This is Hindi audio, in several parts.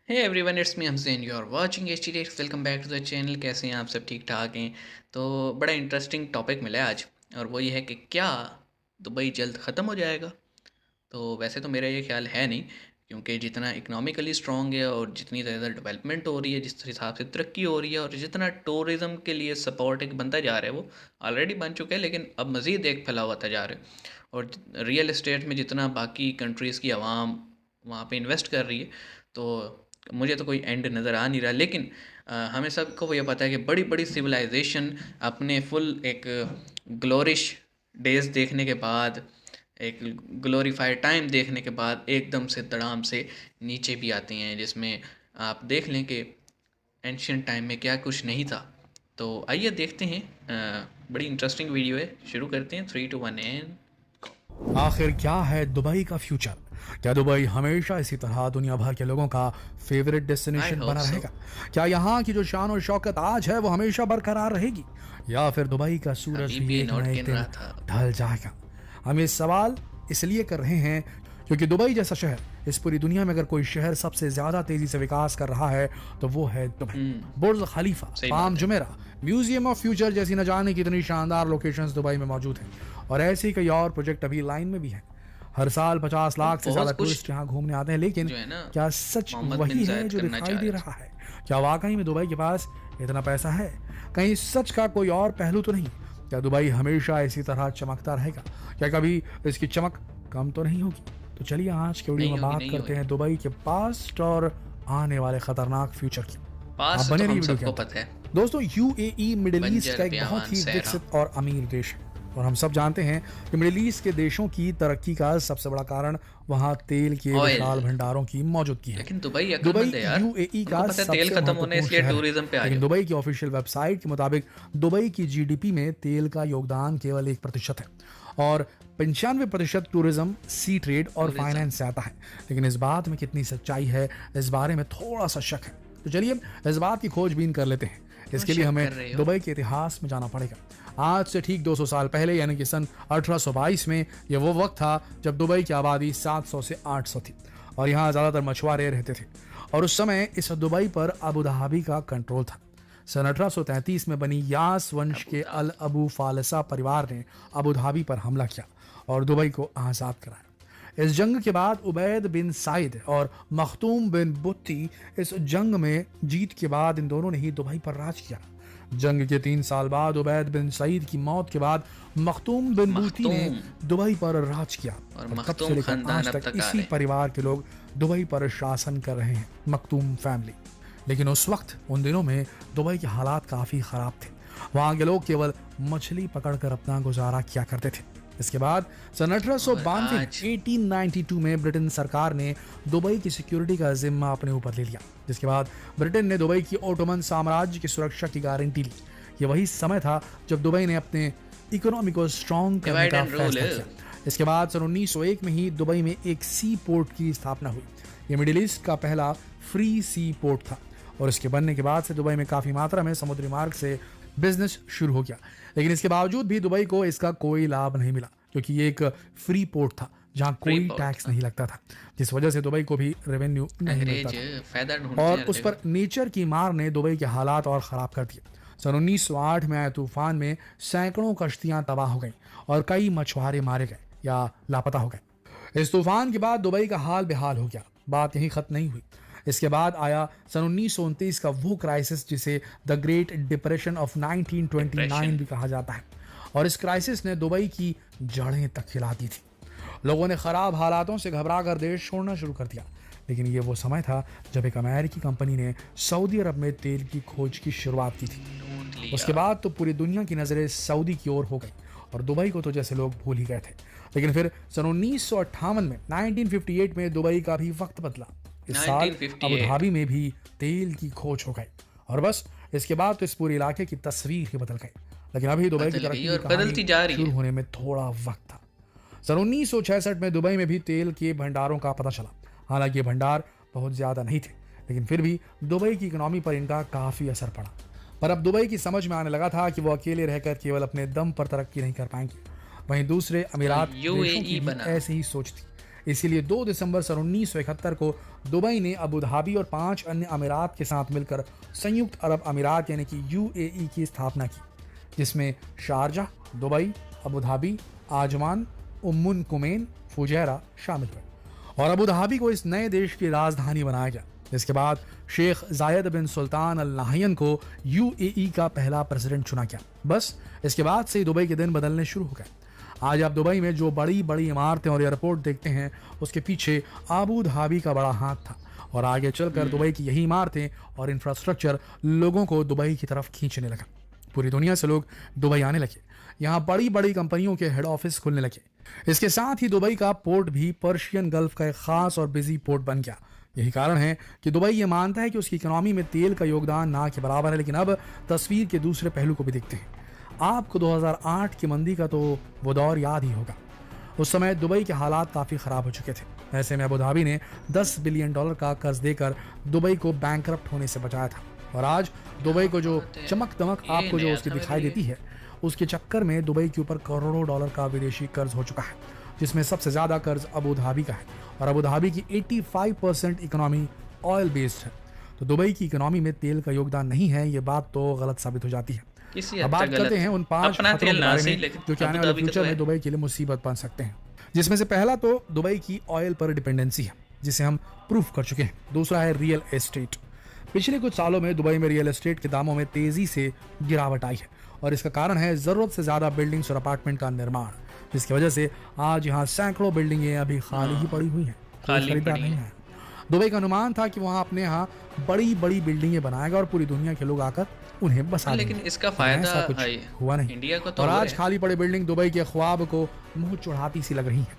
Hey everyone, it's me Hamzain. You are watching H T Dex. Welcome back to the channel. कैसे हैं आप सब? ठीक ठाक हैं? तो बड़ा इंटरेस्टिंग टॉपिक मिला है आज, और वो ये है कि क्या दुबई जल्द ख़त्म हो जाएगा। तो वैसे तो मेरा ये ख्याल है नहीं, क्योंकि जितना इकनॉमिकली स्ट्रॉन्ग है और जितनी ज़्यादा डेवलपमेंट हो रही है, जिस हिसाब से तरक्की हो रही है, और जितना टूरिज़्म के लिए सपोर्ट एक बनता जा रहा है, वो ऑलरेडी बन चुका है, लेकिन अब मज़ीद एक फैला होता जा रहा है। और रियल इस्टेट में जितना बाकी कंट्रीज़ की आवाम वहाँ पे इन्वेस्ट कर रही है, तो मुझे तो कोई एंड नज़र आ नहीं रहा। लेकिन हमें सबको ये पता है कि बड़ी बड़ी सिविलाइजेशन अपने फुल एक ग्लोरिश डेज देखने के बाद, एक ग्लोरीफाइड टाइम देखने के बाद एकदम से धड़ाम से नीचे भी आती हैं, जिसमें आप देख लें कि एंशियंट टाइम में क्या कुछ नहीं था। तो आइए देखते हैं। बड़ी इंटरेस्टिंग वीडियो है, शुरू करते हैं। 3 2 1 एंड आखिर क्या है दुबई का फ्यूचर? क्या दुबई हमेशा इसी तरह दुनिया भर के लोगों का फेवरेट आई डेस्टिनेशन होप बना सो। रहेगा? क्या यहाँ की जो शान और शौकत आज है वो हमेशा बरकरार रहेगी, या फिर दुबई का सूरज अभी भी भी एक न नोट एक गिन दिन रहा था। ढल जाएगा? हम ये सवाल इसलिए कर रहे हैं क्योंकि दुबई जैसा शहर, इस पूरी दुनिया में अगर कोई शहर सबसे ज्यादा तेजी से विकास कर रहा है तो वो है दुबई। बुर्ज खलीफा, सही पाम बात है। जुमेरा, म्यूजियम ऑफ फ्यूचर जैसी न जाने कितनी शानदार लोकेशंस दुबई में मौजूद हैं, और ऐसे ही कई और प्रोजेक्ट अभी लाइन में भी हैं। हर साल 50 लाख से ज्यादा बहुत कुछ टूरिस्ट यहाँ घूमने आते हैं, लेकिन जो है ना, क्या सच मोहम्मद बिन वही है जायद जो करना दिखाई चाह दे रहे रहा थे। है? क्या वाकई में दुबई के पास इतना पैसा है? कहीं सच का कोई और पहलू तो नहीं? क्या दुबई हमेशा इसी तरह चमकता रहेगा? क्या कभी इसकी चमक कम तो नहीं होगी? तो चलिए आज के वीडियो नहीं में होगी, बात नहीं करते होगी। हैं दुबई के पास्ट और आने वाले खतरनाक फ्यूचर की। आप पास तो बने रहिए हम वीडियो के सबको अंत पता है। तक। दोस्तों, यूएई मिडिल ईस्ट बंजर का एक बहुत ब्यावान ही सहरा। विकसित और अमीर देश है, और हम सब जानते हैं कि मिडिल ईस्ट के देशों की तरक्की का सबसे बड़ा कारण वहाँ तेल के ऑयल। विशाल भंडारों की मौजूदगी है। लेकिन दुबई दुबई अक्लमंद है यार। यूएई उनको का पता है तेल सबसे खत्म होने, महत्वपूर्ण इसलिए शहर है, टूरिज्म पे आ लेकिन जाओ। दुबई की ऑफिशियल वेबसाइट के मुताबिक दुबई की जीडीपी में तेल का योगदान केवल 1% है, और 95% टूरिज्म, सी ट्रेड और टूरिज्म। फाइनेंस से आता है। लेकिन इस बात में कितनी सच्चाई है, इस बारे में थोड़ा सा शक है। तो चलिए इस बात की खोजबीन कर लेते हैं। क्यों इसके लिए शक हमें कर रहे हो? दुबई के इतिहास में जाना पड़ेगा। आज से ठीक 200 साल पहले, यानी कि सन 1822 में, यह वो वक्त था जब दुबई की आबादी 700 से 800 थी, और यहाँ ज़्यादातर मछुआरे रहते थे। और उस समय इस दुबई पर अबू धाबी का कंट्रोल था। सन 1833 में बनी यास वंश अबू के अल धाबी। अबू फालसा परिवार ने अबू धाबी पर हमला किया और दुबई को आज़ाद कराया। इस जंग के बाद उबैद बिन साइद और मखतूम बिन बुत्ती, इस जंग में जीत के बाद इन दोनों ने ही दुबई पर राज किया। जंग के 3 साल बाद उबैद बिन सईद की मौत के बाद मखतूम बिन बूती ने मखतूम। दुबई पर राज किया, और और तब से मखतूम लेकर खानदान आज अब तक तक आ इसी रहे हैं। परिवार के लोग दुबई पर शासन कर रहे हैं, मखतूम फैमिली। लेकिन उस वक्त, उन दिनों में दुबई के हालात काफ़ी ख़राब थे। वहाँ के लोग केवल मछली पकड़कर अपना गुजारा किया करते थे। इसके बाद सन और 1892 आज 1892 में ब्रिटेन सरकार ने दुबई की सिक्योरिटी का जिम्मा अपने ऊपर ले लिया, जिसके बाद ब्रिटेन ने दुबई की ओटोमन साम्राज्य की सुरक्षा की गारंटी ली। ये वही समय था जब दुबई ने अपने इकोनॉमी को स्ट्रॉन्ग करने डिवाइड का एंड रूल। फैसला किया। इसके बाद सन 1901 में ही दुबई में एक सी पोर्ट की स्थापना हुई। ये मिडिल ईस्ट का पहला फ्री सी पोर्ट था, और इसके बनने के बाद से दुबई में काफ़ी मात्रा में समुद्री मार्ग से बिजनेस शुरू हो गया। लेकिन इसके बावजूद भी दुबई को इसका कोई लाभ नहीं मिला, क्योंकि ये एक फ्री पोर्ट था जहां फ्री कोई पोर्ट टैक्स था। नहीं लगता था, जिस वजह से दुबई को भी रेवेन्यू नहीं मिलता अंग्रेज था। फायदा ढूंढते और हैं हर उस पर जगह। नेचर की मार ने दुबई के हालात और ख़राब कर दिए। सन 1908 में आए तूफान में सैकड़ों कश्तियां तबाह हो गईं, और कई मछुआरे मारे गए या लापता हो गए। इस तूफान के बाद दुबई का हाल बेहाल हो गया। बात यहीं खत्म नहीं हुई। इसके बाद आया सन 1929 का वो क्राइसिस जिसे the great depression of 1929 depression. भी कहा जाता है, और इस क्राइसिस ने दुबई की जड़ें तक हिला दी थी। लोगों ने खराब हालातों से घबरा कर देश छोड़ना शुरू कर दिया। लेकिन ये वो समय था जब एक अमेरिकी कंपनी ने सऊदी अरब में तेल की खोज की शुरुआत की थी। ढूंढ उसके लिया। बाद तो पूरी दुनिया की नज़रें सऊदी की ओर हो गई, और दुबई को तो जैसे लोग भूल ही गए थे। लेकिन फिर सन 1958 में 1958 में दुबई का भी वक्त बदला। इस साल अबू 1958। धाबी में भी तेल की खोज हो गई, और बस इसके बाद तो इस पूरे इलाके की तस्वीर ही बदल गई। लेकिन अभी दुबई की बदल गई तरक्की की और कहानी बदलती जा रही शुरू है। होने में थोड़ा वक्त था। सन 1966 में दुबई में भी तेल के भंडारों का पता चला। हालांकि ये भंडार बहुत ज़्यादा नहीं थे, लेकिन फिर भी दुबई की इकोनॉमी पर इनका काफ़ी असर पड़ा। पर अब दुबई की समझ में आने लगा था कि वो अकेले रहकर केवल अपने दम पर तरक्की नहीं कर पाएंगे। वहीं दूसरे तो अमीरात देशों की यूएई भी बना। ऐसे ही सोच थी। इसीलिए 2 दिसंबर सन 1971 को दुबई ने अबू धाबी और 5 अन्य अमीरात के साथ मिलकर संयुक्त अरब अमीरात यानी कि यूएई की स्थापना की, जिसमें Sharjah, Dubai, Abu Dhabi, Ajman, Umm al Quwain, Fujairah शामिल हुए और अबू धाबी को इस नए देश की राजधानी बनाया गया। इसके बाद शेख जायद बिन सुल्तान अल नाहयन को यूएई का पहला प्रेसिडेंट चुना गया। बस इसके बाद से दुबई के दिन बदलने शुरू हो गए। आज आप दुबई में जो बड़ी बड़ी इमारतें और एयरपोर्ट देखते हैं, उसके पीछे अबू धाबी का बड़ा हाथ था और आगे चलकर दुबई की यही इमारतें और इंफ्रास्ट्रक्चर लोगों को दुबई की तरफ खींचने लगा। पूरी दुनिया से लोग दुबई आने लगे, यहाँ बड़ी बड़ी कंपनियों के हेड ऑफिस खुलने लगे। इसके साथ ही दुबई का पोर्ट भी पर्शियन गल्फ का एक खास और बिजी पोर्ट बन गया। यही कारण है कि दुबई ये मानता है कि उसकी इकोनॉमी में तेल का योगदान ना के बराबर है। लेकिन अब तस्वीर के दूसरे पहलू को भी देखते हैं। आपको 2008 की मंदी का तो वो दौर याद ही होगा। उस समय दुबई के हालात काफ़ी ख़राब हो चुके थे। ऐसे में अबू धाबी ने $10 बिलियन का कर्ज देकर दुबई को बैंकरप्ट होने से बचाया था और आज दुबई को जो बात है, चमक दमक ये आपको जो नया उसकी था मेरे दिखाई लिए। देती है, उसके चक्कर में दुबई के ऊपर करोड़ों डॉलर का विदेशी कर्ज हो चुका है, जिसमें सबसे ज़्यादा कर्ज अबू धाबी का है और अबू धाबी की 85% इकोनॉमी ऑयल बेस्ड है। तो दुबई की इकोनॉमी में तेल का योगदान नहीं है, ये बात तो गलत साबित हो जाती है। किसी अब हद बात तक करते गलत हैं है। उन 5 अपना खतरों तेल के ना बारे सही, में लेकिन जो कि अबू आने वाले धाबी का तो फ्यूचर में है। दुबई के लिए मुसीबत बन सकते हैं, जिसमें से पहला तो दुबई की ऑयल पर डिपेंडेंसी है, जिसे हम प्रूफ कर चुके हैं। दूसरा है रियल एस्टेट। पिछले कुछ सालों में दुबई में रियल एस्टेट के दामों में तेजी से गिरावट आई है और इसका कारण है ज़रूरत से ज़्यादा बिल्डिंग्स और अपार्टमेंट का निर्माण, जिसकी वजह से आज यहाँ सैकड़ों बिल्डिंगें अभी खाली ही पड़ी हुई हैं, कोई खाली खरीदार पड़ी नहीं है। है। दुबई का अनुमान था कि वहाँ अपने यहाँ बड़ी बड़ी बिल्डिंगें बनाएगा और पूरी दुनिया के लोग आकर उन्हें बसा हाँ, देंगे, लेकिन इसका लेकिन फ़ायदा ऐसा कुछ हुआ नहीं इंडिया को तो और हो आज रहा है। खाली पड़ी बिल्डिंग दुबई के ख्वाब को मुंह चढ़ाती सी लग रही है।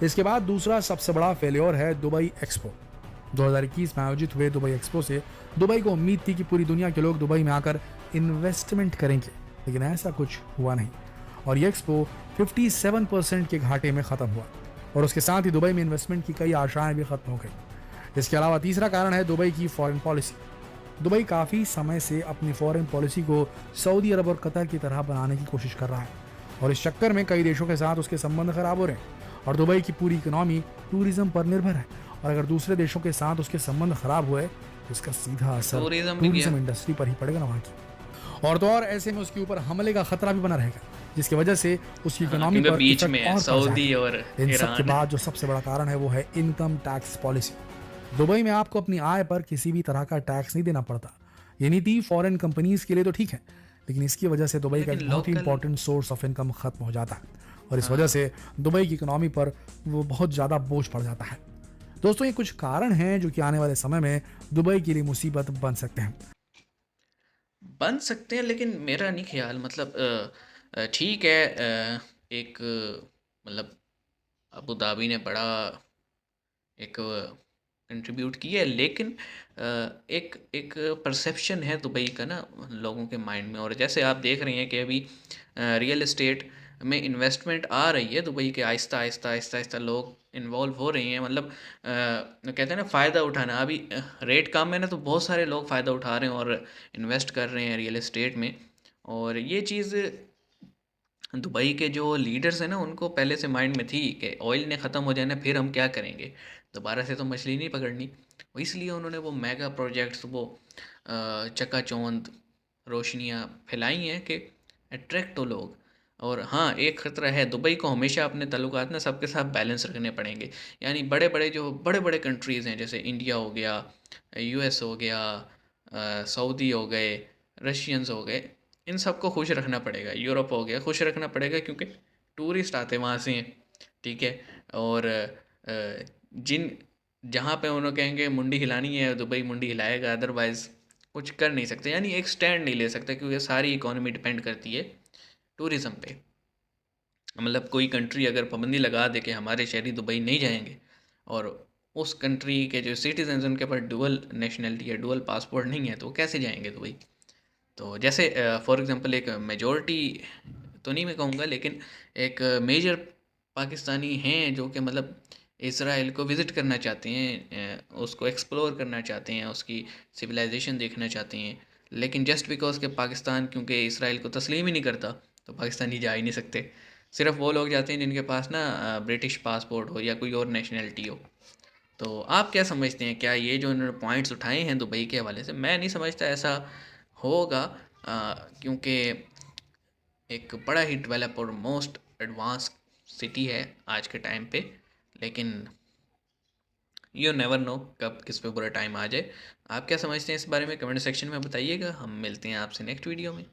इसके बाद दूसरा सबसे बड़ा फेल्योर है दुबई एक्सपो। 2021 में आयोजित हुए दुबई एक्सपो से दुबई को उम्मीद थी कि पूरी दुनिया के लोग दुबई में आकर इन्वेस्टमेंट करेंगे, लेकिन ऐसा कुछ हुआ नहीं और ये एक्सपो 57% के घाटे में ख़त्म हुआ और उसके साथ ही दुबई में इन्वेस्टमेंट की कई आशाएं भी खत्म हो गई। इसके अलावा तीसरा कारण है दुबई की फॉरेन पॉलिसी। दुबई काफ़ी समय से अपनी फॉरेन पॉलिसी को सऊदी अरब और कतर की तरह बनाने की कोशिश कर रहा है और इस चक्कर में कई देशों के साथ उसके संबंध खराब हो रहे हैं और दुबई की पूरी इकोनॉमी टूरिज्म पर निर्भर है और अगर दूसरे देशों के साथ उसके संबंध खराब हुए तो इसका सीधा असर टूरिज्म भी गया। टूरिज्म इंडस्ट्री पर ही पड़ेगा ना वहाँ की। और तो और ऐसे में उसके ऊपर हमले का खतरा भी बना रहेगा, जिसकी वजह से उसकी हाँ, इकोनॉमी क्योंकि पर बीच इफेक्ट में है और पड़ सऊदी जाएगा। और इन सब के ईरान। बाद जो सबसे बड़ा कारण है वो है इनकम टैक्स पॉलिसी। दुबई में आपको अपनी आय पर किसी भी तरह का टैक्स नहीं देना पड़ता। ये नीति फॉरेन कंपनीज के लिए तो ठीक है, लेकिन इसकी वजह से दुबई का एक लेकिन बहुत ही local important source of income खत्म हो जाता है और इस वजह से दुबई की इकोनॉमी पर वो बहुत ज़्यादा बोझ पड़ जाता है। दोस्तों, ये कुछ कारण हैं जो कि आने वाले समय में दुबई के लिए मुसीबत बन सकते हैं। बन सकते हैं, लेकिन मेरा नहीं ख्याल, मतलब ठीक है। एक मतलब अबू धाबी ने बड़ा एक कंट्रीब्यूट किया है, लेकिन एक एक परसेप्शन है दुबई का ना लोगों के माइंड में। और जैसे आप देख रहे हैं कि अभी रियल एस्टेट में इन्वेस्टमेंट आ रही है दुबई के, आहिस्ता आहिस्ता आहिस्ता आहिस्ता लोग इन्वॉल्व हो रहे हैं। मतलब कहते हैं ना फ़ायदा उठाना। अभी रेट कम है ना, तो बहुत सारे लोग फ़ायदा उठा रहे हैं और इन्वेस्ट कर रहे हैं रियल एस्टेट में। और ये चीज़ दुबई के जो लीडर्स हैं ना, उनको पहले से माइंड में थी कि ऑयल ने ख़त्म हो जाना, फिर हम क्या करेंगे, दोबारा से तो मछली नहीं पकड़नी। इसलिए उन्होंने वो मेगा प्रोजेक्ट्स, वो चकाचौंध रोशनियाँ फैलाई हैं कि अट्रैक्ट हो लोग। और हाँ, एक ख़तरा है, दुबई को हमेशा अपने ताल्लुकात ना सबके साथ बैलेंस रखने पड़ेंगे। यानी बड़े बड़े जो बड़े बड़े कंट्रीज़ हैं, जैसे इंडिया हो गया, यूएस हो गया, सऊदी हो गए, रशियंस हो गए, इन सबको खुश रखना पड़ेगा। यूरोप हो गया, खुश रखना पड़ेगा, क्योंकि टूरिस्ट आते वहाँ से हैं, ठीक है। और जिन जहाँ पे उन्होंने कहेंगे मुंडी हिलानी है, दुबई मुंडी हिलाएगा, अदरवाइज़ कुछ कर नहीं सकते। यानी एक स्टैंड नहीं ले सकते, क्योंकि सारी इकोनॉमी डिपेंड करती है टूरिज़्म पे। मतलब कोई कंट्री अगर पाबंदी लगा दे कि हमारे शहरी दुबई नहीं जाएंगे, और उस कंट्री के जो सिटीजन उनके पास डुअल नेशनलिटी है, डुअल पासपोर्ट नहीं है, तो वो कैसे जाएंगे दुबई। तो जैसे फॉर एग्जांपल एक मेजॉरिटी तो नहीं मैं कहूँगा, लेकिन एक मेजर पाकिस्तानी हैं जो कि मतलब इसराइल को विज़िट करना चाहते हैं, उसको एक्सप्लोर करना चाहते हैं, उसकी सिविलाइजेशन देखना चाहते हैं। लेकिन जस्ट बिकॉज के पाकिस्तान क्योंकि इसराइल को तस्लीम ही नहीं करता, तो पाकिस्तानी जा ही नहीं सकते। सिर्फ वो लोग जाते हैं जिनके पास ना ब्रिटिश पासपोर्ट हो या कोई और नेशनलिटी हो। तो आप क्या समझते हैं, क्या ये जो उन्होंने पॉइंट्स उठाए हैं दुबई के हवाले से, मैं नहीं समझता ऐसा होगा, क्योंकि एक बड़ा ही डेवलप और मोस्ट एडवांस सिटी है आज के टाइम पे। लेकिन यू नेवर नो कब किस पे बुरा टाइम आ जाए। आप क्या समझते हैं इस बारे में, कमेंट सेक्शन में बताइएगा। हम मिलते हैं आपसे नेक्स्ट वीडियो में।